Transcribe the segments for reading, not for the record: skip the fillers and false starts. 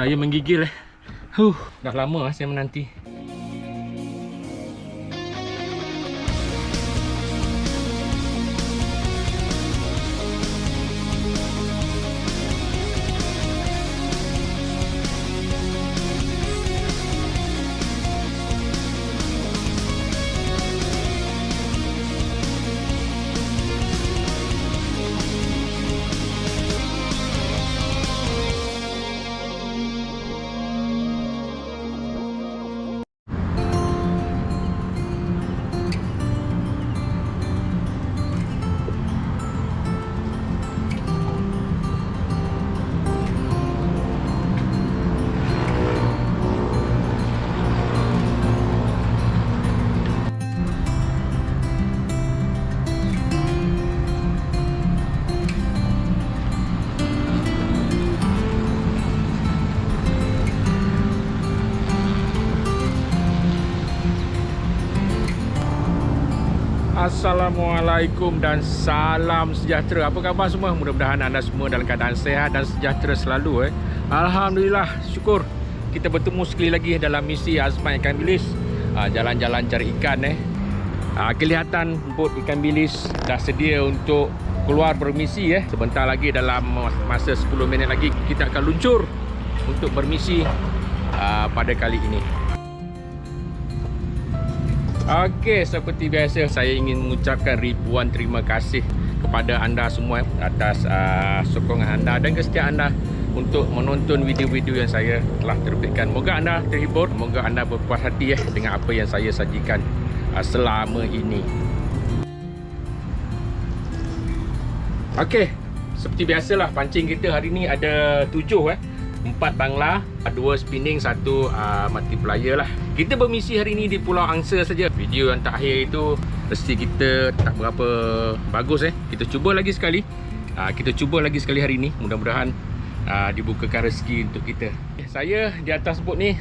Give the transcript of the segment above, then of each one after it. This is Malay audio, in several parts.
Saya menggigil dah lama saya menanti. Assalamualaikum dan salam sejahtera. Apa khabar semua? Mudah-mudahan anda semua dalam keadaan sehat dan sejahtera selalu. Alhamdulillah, syukur kita bertemu sekali lagi dalam misi Azman Ikan Bilis. Jalan-jalan cari ikan. Kelihatan bot ikan bilis dah sedia untuk keluar bermisi. Sebentar lagi, dalam masa 10 minit lagi kita akan luncur untuk bermisi pada kali ini. Okey, seperti biasa saya ingin mengucapkan ribuan terima kasih kepada anda semua atas sokongan anda dan kesetiaan anda untuk menonton video-video yang saya telah terbitkan. Moga anda terhibur, moga anda berpuas hati dengan apa yang saya sajikan selama ini. Okey, seperti biasalah pancing kita hari ni ada 7 4 bangla, 2 spinning, 1 multiplier lah. Kita bermisi hari ni di Pulau Angsa saja. Video yang terakhir itu resi kita tak berapa bagus. Kita cuba lagi sekali. Kita cuba lagi sekali hari ni. Mudah-mudahan dibukakan rezeki untuk kita. Saya di atas bot ni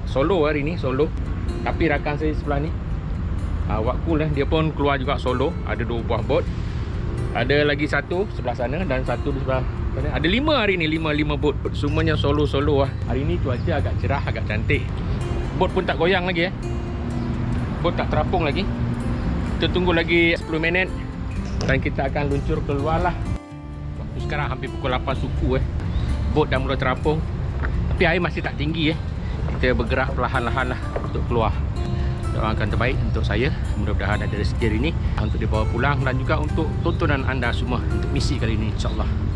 solo hari ni, solo. Tapi rakan saya sebelah ni Wakul dia pun keluar juga solo. Ada 2 buah bot. Ada lagi satu sebelah sana dan satu di sebelah sana. Ada 5 hari ni, 5 bot. Semuanya solo-solo lah. Hari ni cuaca agak cerah, agak cantik. Bot pun tak goyang lagi Bot tak terapung lagi. Kita tunggu lagi 10 minit dan kita akan luncur keluar lah. Waktu sekarang hampir pukul 8 suku Bot dah mula terapung. Tapi air masih tak tinggi Kita bergerak perlahan-lahan lah untuk keluar. Doakan terbaik untuk saya. Mudah-mudahan ada rezeki hari ini untuk dibawa pulang dan juga untuk tontonan anda semua untuk misi kali ini, insyaAllah.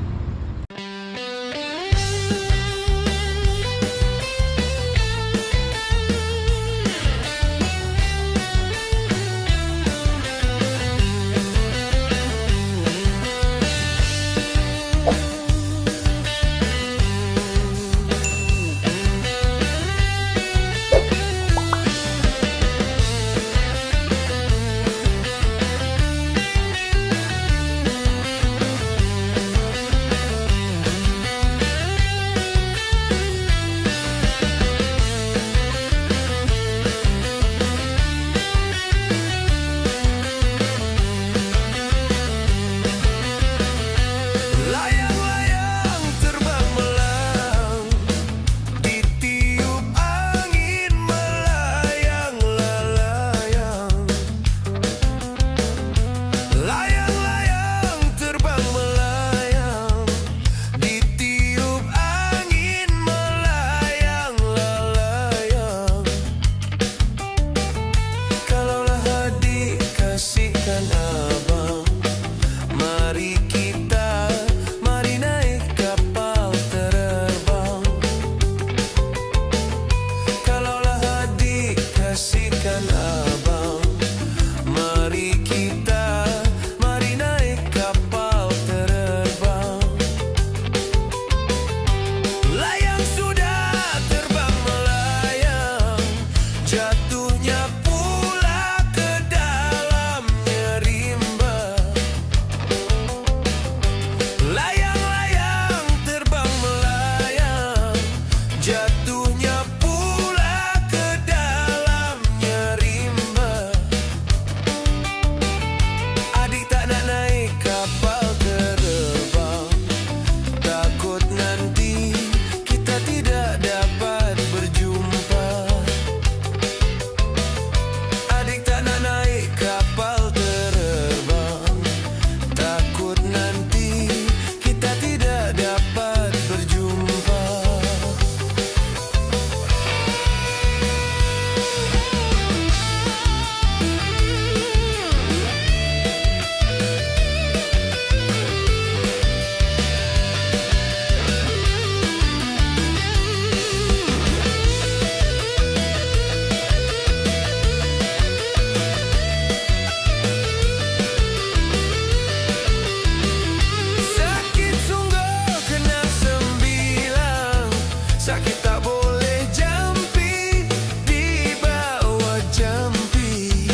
Sakit tak boleh jampi di bawah jampi.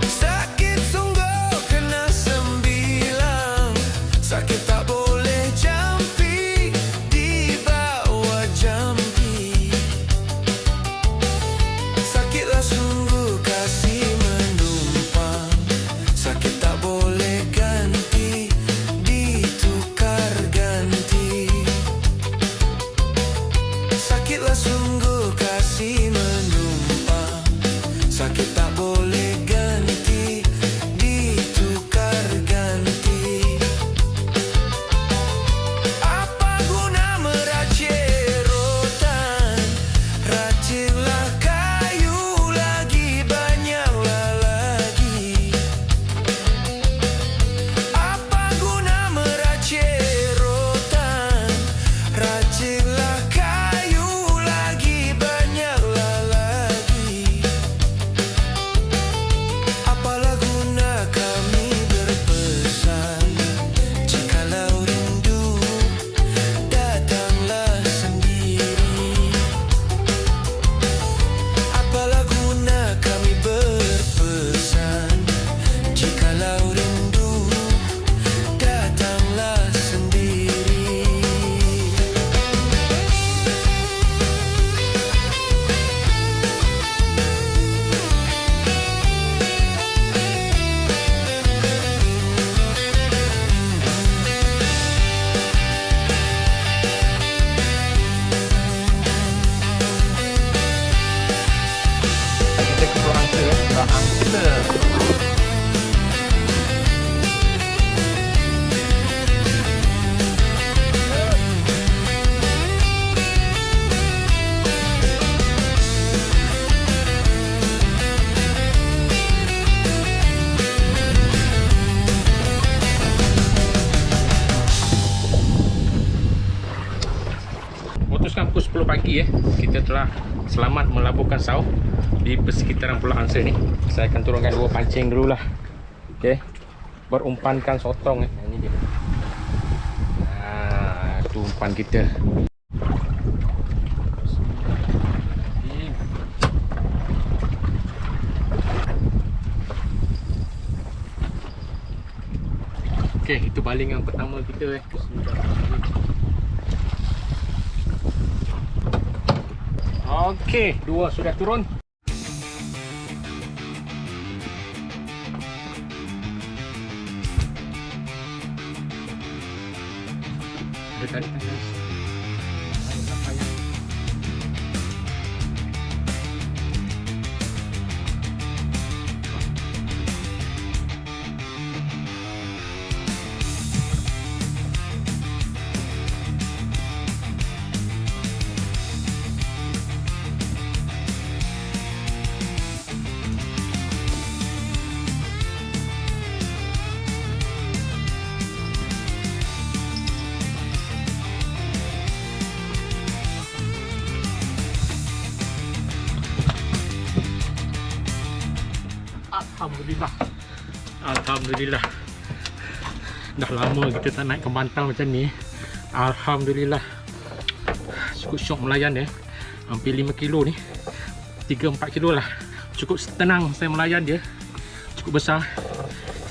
Sakit sungguh kena sembilang. Sakit tak boleh jampi di bawah jampi. Sakitlah sungguh kasih menumpang. Sakit tak boleh ganti ditukar ganti. Sakitlah sungguh kasih menumpang. Sakit tak boleh ganti ditukar ganti. Apa guna meracik rotan? Raciklah kayu lagi, banyaklah lagi. Apa guna meracik rotan? Raciklah kayu lagi, banyaklah lagi. Apalah guna kami berpesan, jikalau rindu datanglah sendiri. Apalah guna kami berpesan, jikalau rindu datanglah sendiri. Kita ke Pulau Angsa, Pulau Angsa. Putuskan pukul 10 pagi kita telah selamat melabuhkan sauh di persekitaran Pulau Angsa ni. Saya akan turunkan 2 pancing dululah. Okey. Berumpankan sotong Ini dia. Tu umpan kita. Okey, itu baling yang pertama kita Okey, 2 sudah turun. Ada tarikan guys. Alhamdulillah. Alhamdulillah. Dah lama kita tak naik ke bantal macam ni. Alhamdulillah. Cukup syok melayan Hampir 5 kilo ni. 3-4 kilo lah. Cukup tenang saya melayan dia. Cukup besar.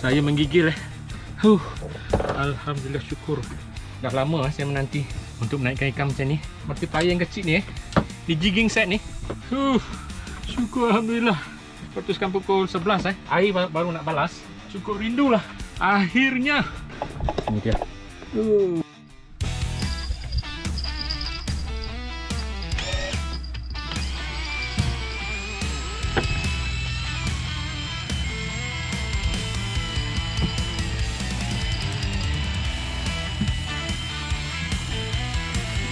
Saya menggigil Alhamdulillah, syukur. Dah lama saya menanti untuk menaikkan ikan macam ni. Mati payah yang kecil ni di jigging set ni. Syukur Alhamdulillah. Putuskan pukul 11 Air baru nak balas. Cukup rindulah akhirnya. Ini dia.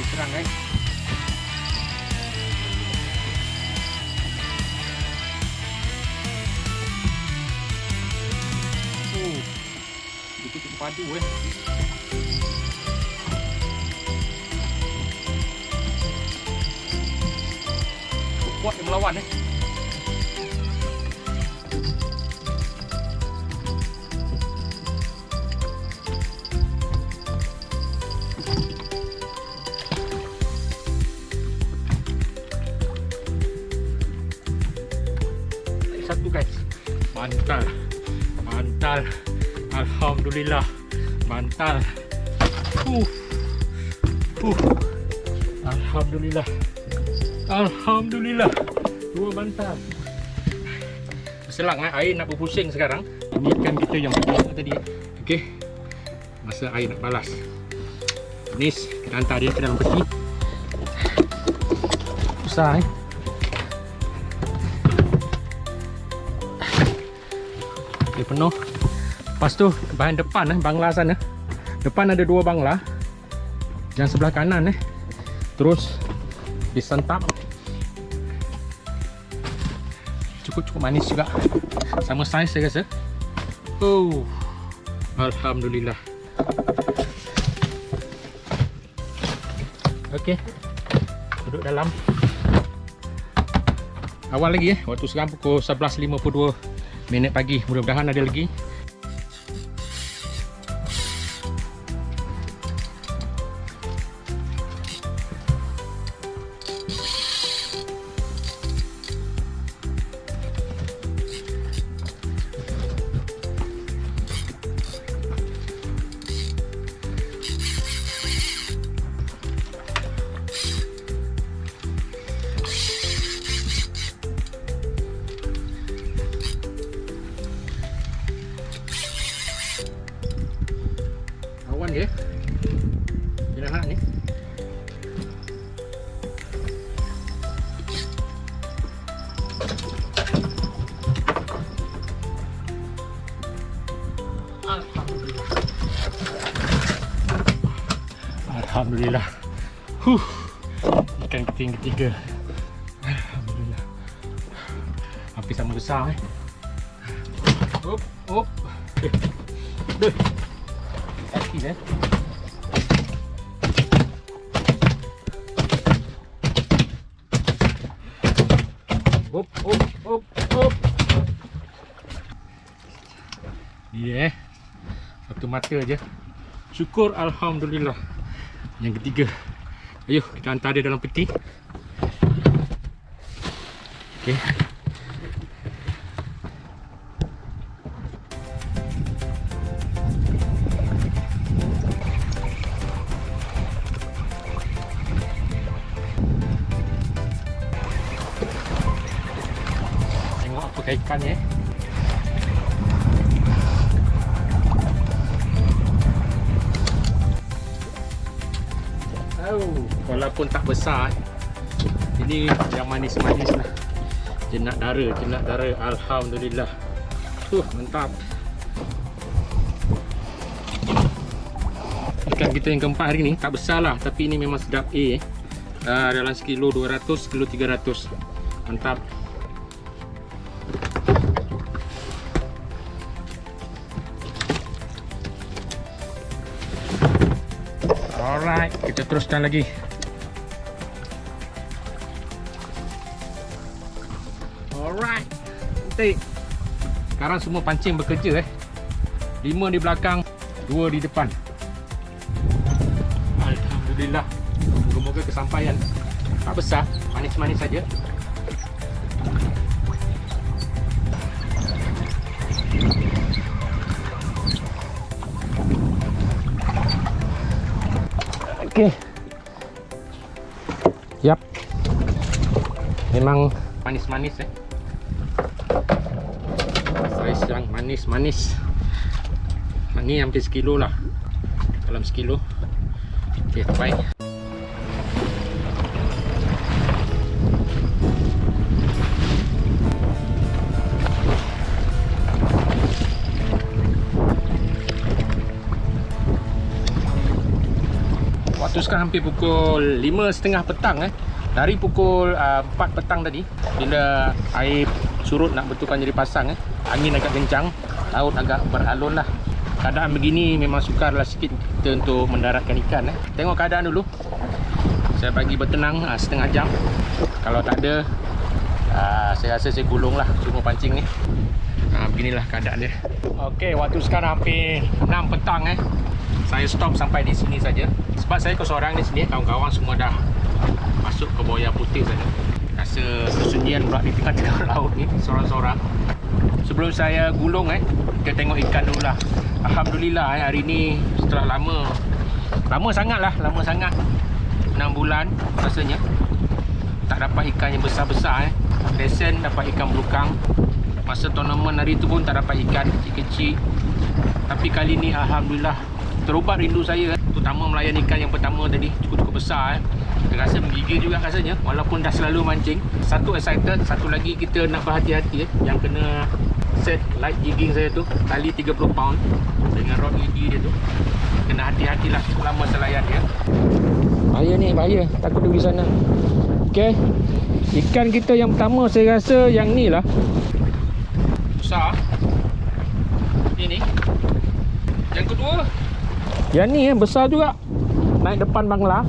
Diserang guys. Itu cukup padu kuat dia melawan satu guys. Mantal. Mantal. Alhamdulillah. Mantal. Alhamdulillah. Alhamdulillah. 2 bantal. Berselang air nak berpusing sekarang. Ini ikan kita yang tadi. Okey. Masa air nak balas. Nis, kita hantar dia ke dalam peti. Besar Okey, penuh. Lepas tu bahagian depan bangla sana. Depan ada 2 bangla. Yang sebelah kanan terus disentap. Cukup manis juga. Sama saiz saya rasa. Alhamdulillah. Okey. Duduk dalam. Awal lagi waktu sekarang pukul 11.52 minit pagi. Mudah-mudahan ada lagi. Awan dia. Dia nak ni. Alhamdulillah. Ikan keting ketiga. Alhamdulillah. Hampir sama besar Hop. Deh. Sakit Hop. Dia satu mata je. Syukur alhamdulillah. Yang ketiga. Ayuh kita hantar dia dalam peti. Okey. Tengok apa ikannya. Walaupun tak besar, ini yang manis-manis lah. Jenak dara. Alhamdulillah. Mantap. Ikan kita yang keempat hari ni tak besar lah, tapi ini memang sedap dalam sekilo 200, kilo 300. Mantap. Alright, kita teruskan lagi. Alright. Cantik. Sekarang semua pancing bekerja 5 di belakang, 2 di depan. Alhamdulillah. Moga-moga kesampaian. Tak besar, manis-manis saja. Okey. Yap. Memang manis-manis Saiz yang manis-manis. Ini hampir sekilo lah. Dalam sekilo. Okey, baik. Waktu sekarang hampir pukul 5.30 petang Dari pukul 4 petang tadi, bila air surut nak betulkan jadi pasang angin agak kencang, laut agak beralun lah. Keadaan begini memang sukarlah sikit kita untuk mendaratkan ikan Tengok keadaan dulu. Saya bagi bertenang setengah jam. Kalau tak ada, saya rasa saya gulung lah semua pancing ni. Beginilah keadaan dia. Okey, waktu sekarang hampir 6 petang Saya stop sampai di sini saja. Sebab saya seorang di sini, kawan-kawan semua dah masuk ke boya putih saja. Rasa kesunyian pula di tengah-tengah laut ni, sorang-sorang. Sebelum saya gulung kita tengok ikan dulu lah. Alhamdulillah hari ni setelah lama sangat 6 bulan rasanya tak dapat ikan yang besar-besar Lesen dapat ikan belukang. Masa tournament hari tu pun tak dapat ikan kecil-kecil. Tapi kali ni Alhamdulillah terubat rindu saya terutama melayan ikan yang pertama tadi, cukup besar Saya rasa menggigil juga rasanya walaupun dah selalu mancing. Satu excited, satu lagi kita nak berhati-hati yang kena set light jigging saya tu, tali 30 pound dengan rod ED dia tu. Kena hati-hatilah selama selayan dia. Bahaya ni, bahaya. Takut dia pergi sana. Okey. Ikan kita yang pertama saya rasa yang ni lah. Besar. Ini. Yang kedua. Yang ni besar juga. Naik depan bangla.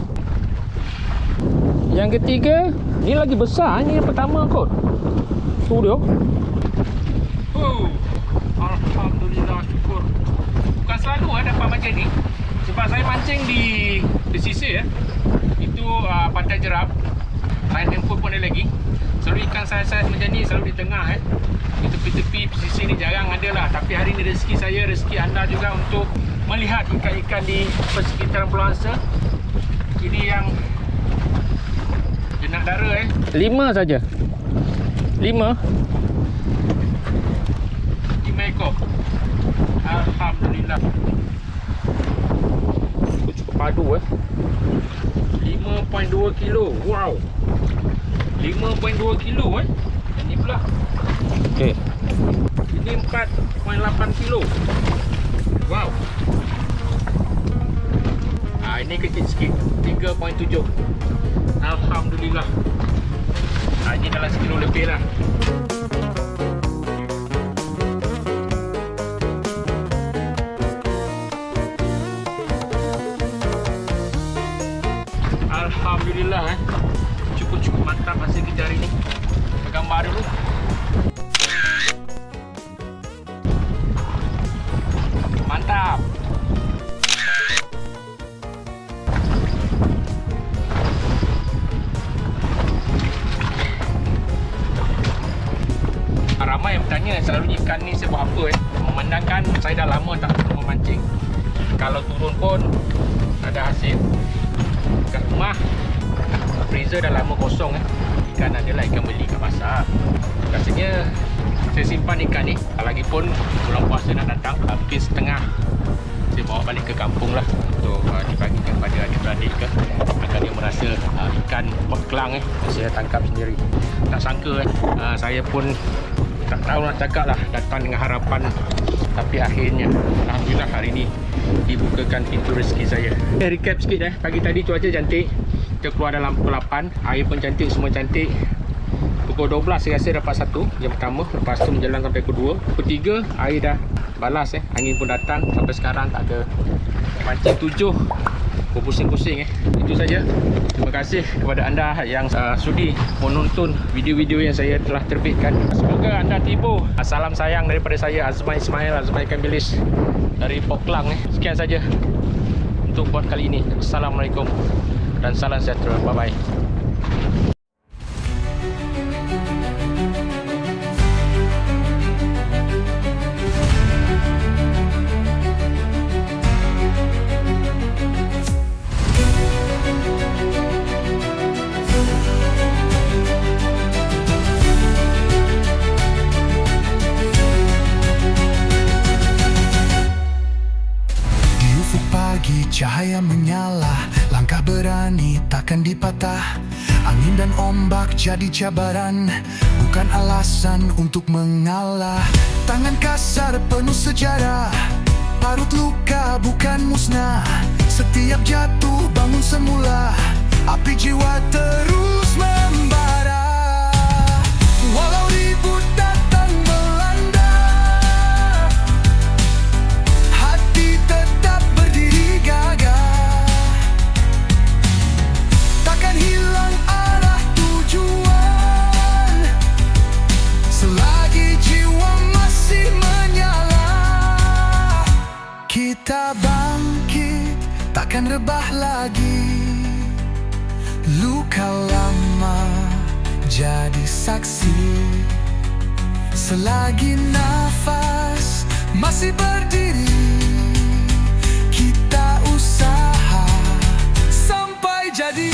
Yang ketiga, ni lagi besar. Ni yang pertama kot. Tu dia. Alhamdulillah, syukur. Bukan selalu dapat macam ni. Sebab saya mancing di sisi itu Pantai Jeram. Lain handphone pun ada lagi. Selalu ikan saiz-saiz macam ni selalu di tengah di tepi-tepi sisi ni jarang ada lah. Tapi hari ni rezeki saya, rezeki anda juga untuk melihat ikan-ikan di persekitaran Pulau Angsa. Ini yang jenak dara 5 saja. 5 ekor. Alhamdulillah. Cukup padu 5.2 kilo. Wow. 5.2 kilo Ini pula. Okey. Ini 4.8 kilo. Wow. Ini kecil sikit. 3.7. Alhamdulillah. Ini dalam sekilo lebih lah. Alhamdulillah cukup mantap hasil kerja hari ni. Gambar dulu. Mantap. Ramai yang bertanya selalunya ikan ni saya buat apa memandangkan saya dah lama tak memancing. Kalau turun pun ada hasil. Kat rumah freezer dah lama kosong ikan adalah ikan beli kat pasar. Rasanya saya simpan ikan ni lagipun bulan puasa nak datang, mungkin setengah saya bawa balik ke kampung lah untuk dibagikan pada adik-beradik ke agar dia merasa ikan peklang saya tangkap sendiri. Tak sangka saya pun tak tahu nak cakap lah, datang dengan harapan tapi akhirnya Alhamdulillah hari ni dibukakan pintu rezeki saya. Recap sikit pagi tadi cuaca cantik. Kita keluar dalam pukul 8. Air pun cantik, semua cantik. Pukul 12 saya rasa dapat satu yang pertama. Lepas tu menjelang sampai pukul 2. Pukul 3 air dah balas Angin pun datang. Sampai sekarang tak ada. Mancing 7 berpusing-pusing Itu saja. Terima kasih kepada anda yang sudi menonton video-video yang saya telah terbitkan. Semoga anda terhibur. Salam sayang daripada saya Azman Ismail, Azman Ikan Bilis dari Poklang Sekian saja untuk buat kali ini. Assalamualaikum dan salam sejahtera. Bye bye. Cahaya menyala, langkah berani takkan dipatah. Angin dan ombak jadi cabaran, bukan alasan untuk mengalah. Tangan kasar penuh sejarah, parut luka bukan musnah. Setiap jatuh bangun semula, api jiwa terus membara. Walau ribut datang melanda, hati tetap berdiri gagah. Takkan hilang arah tujuan, selagi jiwa masih menyala. Kita bangkit, takkan rebah lagi. Luka lama jadi saksi. Selagi nafas masih berdiri, kita usaha sampai jadi.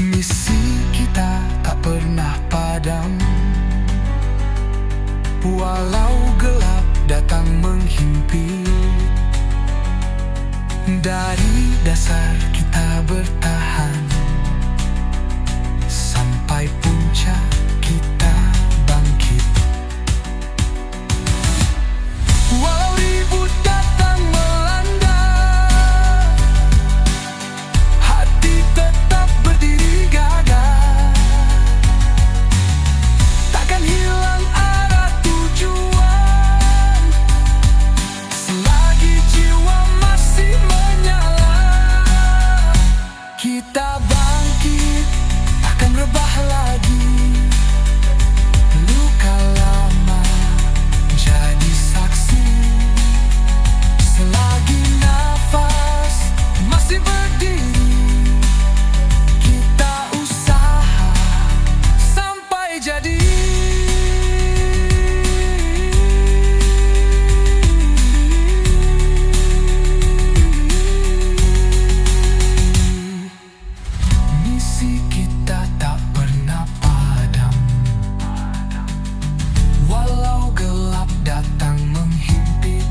Misi kita tak pernah padam, walau gelap datang menghimpit. Dari dasar kita bertahan, sampai puncak kita bangkit. Walau ribut datang melanda, hati tetap berdiri gagah. Takkan hilang arah tujuan, selagi jiwa masih menyala. Kita bangkit, takkan rebah lagi. Luka lama jadi saksi. Selagi nafas masih berdiri, kita usaha sampai jadi. Misi kita tak pernah padam, walau gelap datang menghimpit.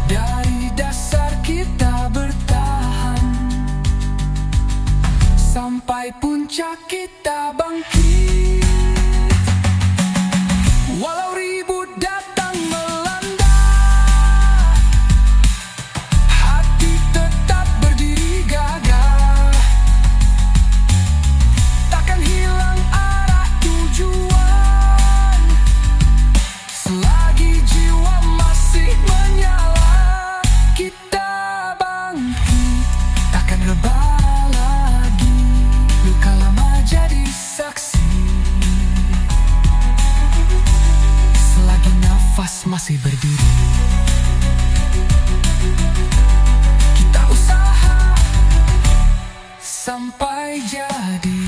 Dari dasar kita bertahan, sampai puncak kita bangkit. Walau ribut datang melanda, hati tetap berdiri gagah. Takkan hilang arah tujuan, selagi jiwa masih menyala. Kita bangkit, takkan rebah lagi. Luka lama jadi saksi. Selagi nafas masih berdiri, kita usaha sampai jadi.